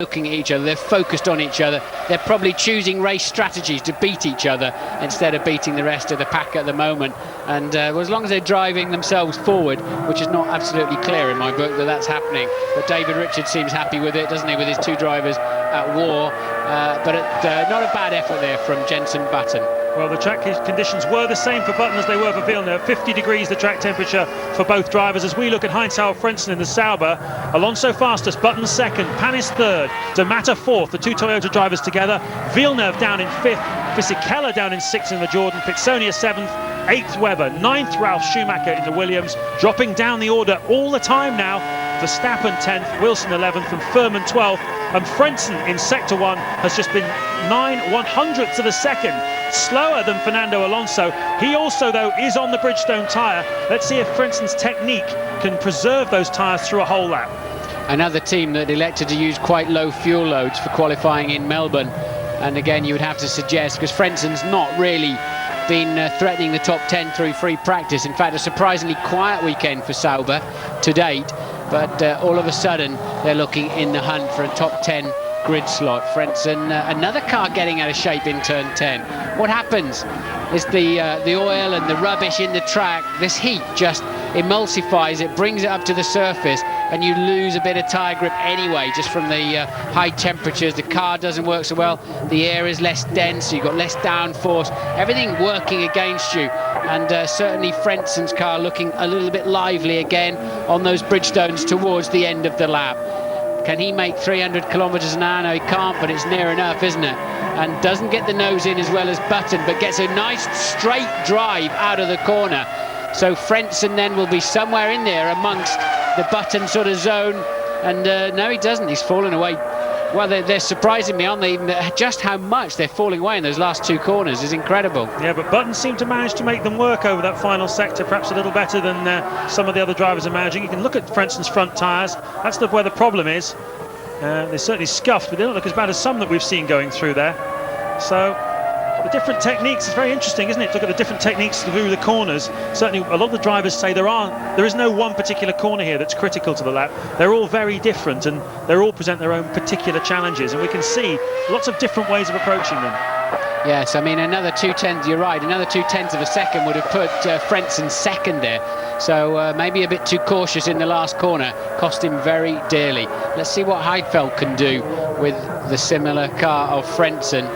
looking at each other, they're focused on each other, they're probably choosing race strategies to beat each other instead of beating the rest of the pack at the moment. And as long as they're driving themselves forward, which is not absolutely clear in my book that that's happening, but David Richards seems happy with it, doesn't he, with his two drivers at war. But not a bad effort there from Jenson Button. Well, the track conditions were the same for Button as they were for Villeneuve. 50 degrees the track temperature for both drivers. As we look at Heidfeld, Frentzen in the Sauber, Alonso fastest, Button second, Panis third, D'Amata fourth, the two Toyota drivers together. Villeneuve down in fifth, Fisichella down in sixth in the Jordan, Pixonia seventh, eighth Webber, ninth Ralf Schumacher in the Williams, dropping down the order all the time now. Verstappen 10th, Wilson 11th and Furman 12th, and Frentzen in sector 1 has just been 9/100ths of a second slower than Fernando Alonso. He also, though, is on the Bridgestone tyre. Let's see if Frentzen's technique can preserve those tyres through a whole lap. Another team that elected to use quite low fuel loads for qualifying in Melbourne, and again you would have to suggest, because Frentzen's not really been threatening the top 10 through free practice. In fact, a surprisingly quiet weekend for Sauber to date, but all of a sudden they're looking in the hunt for a top 10 grid slot. Frentzen, another car getting out of shape in turn 10. What happens is the oil and the rubbish in the track, this heat just emulsifies it, brings it up to the surface, and you lose a bit of tyre grip anyway, just from the high temperatures. The car doesn't work so well, the air is less dense, so you've got less downforce, everything working against you. And certainly Frentzen's car looking a little bit lively again on those Bridgestones towards the end of the lap. Can he make 300 kilometers an hour? No, he can't, but it's near enough, isn't it? And doesn't get the nose in as well as Button, but gets a nice straight drive out of the corner. So Frentzen then will be somewhere in there amongst the Button sort of zone. And no, he doesn't. He's fallen away. Well, they're surprising me, aren't they? Just how much they're falling away in those last two corners is incredible. Yeah, but Button seemed to manage to make them work over that final sector, perhaps a little better than some of the other drivers are managing. You can look at Frentzen's front tyres. That's where the problem is. They're certainly scuffed, but they don't look as bad as some that we've seen going through there. So the different techniques is very interesting, isn't it? Look at the different techniques through the corners. Certainly a lot of the drivers say there is no one particular corner here that's critical to the lap. They're all very different, and they all present their own particular challenges, and we can see lots of different ways of approaching them. Yes, I mean, another 2/10, you're right, another 2/10 of a second would have put Frentzen second there. So maybe a bit too cautious in the last corner, cost him very dearly. Let's see what Heidfeld can do with the similar car of Frentzen.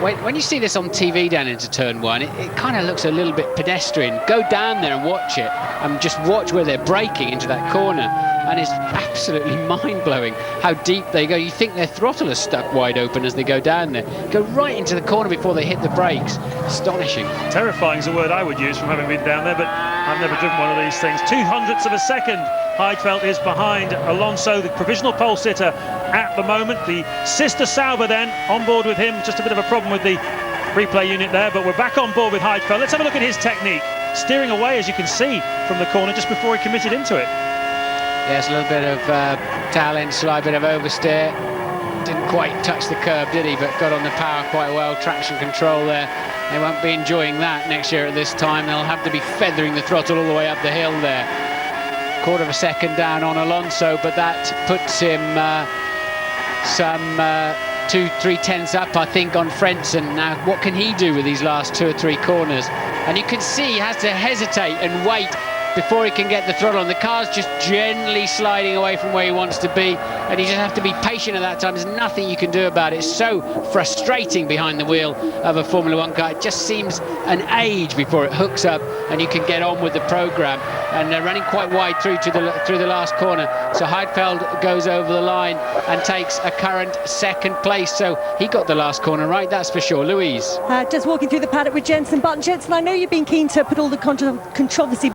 When you see this on TV down into turn 1, it kind of looks a little bit pedestrian. Go down there and watch it, and just watch where they're braking into that corner, and it's absolutely mind-blowing how deep they go. You think their throttle is stuck wide open as they go down there. Go right into the corner before they hit the brakes. Astonishing. Terrifying is a word I would use from having been down there, but I've never driven one of these things. 200ths of a second. Heidfeld is behind Alonso, the provisional pole sitter at the moment. The sister Sauber then on board with him. Just a bit of a problem with the replay unit there, but we're back on board with Heidfeld. Let's have a look at his technique. Steering away, as you can see, from the corner just before he committed into it. Yes, a little bit of tail end slide, bit of oversteer. Didn't quite touch the curb, did he? But got on the power quite well. Traction control there. They won't be enjoying that next year at this time. They'll have to be feathering the throttle all the way up the hill there. Quarter of a second down on Alonso, but that puts him some 2-3 tenths up, I think, on Frentzen. Now, what can he do with these last 2 or 3 corners? And you can see he has to hesitate and wait before he can get the throttle on. The car's just gently sliding away from where he wants to be, and you just have to be patient at that time. There's nothing you can do about it. It's so frustrating behind the wheel of a Formula 1 car. It just seems an age before it hooks up and you can get on with the program. And they're running quite wide through the last corner. So Heidfeld goes over the line and takes a current second place. So he got the last corner right, that's for sure. Louise. Just walking through the paddock with Jenson Button. Jenson, I know you've been keen to put all the controversy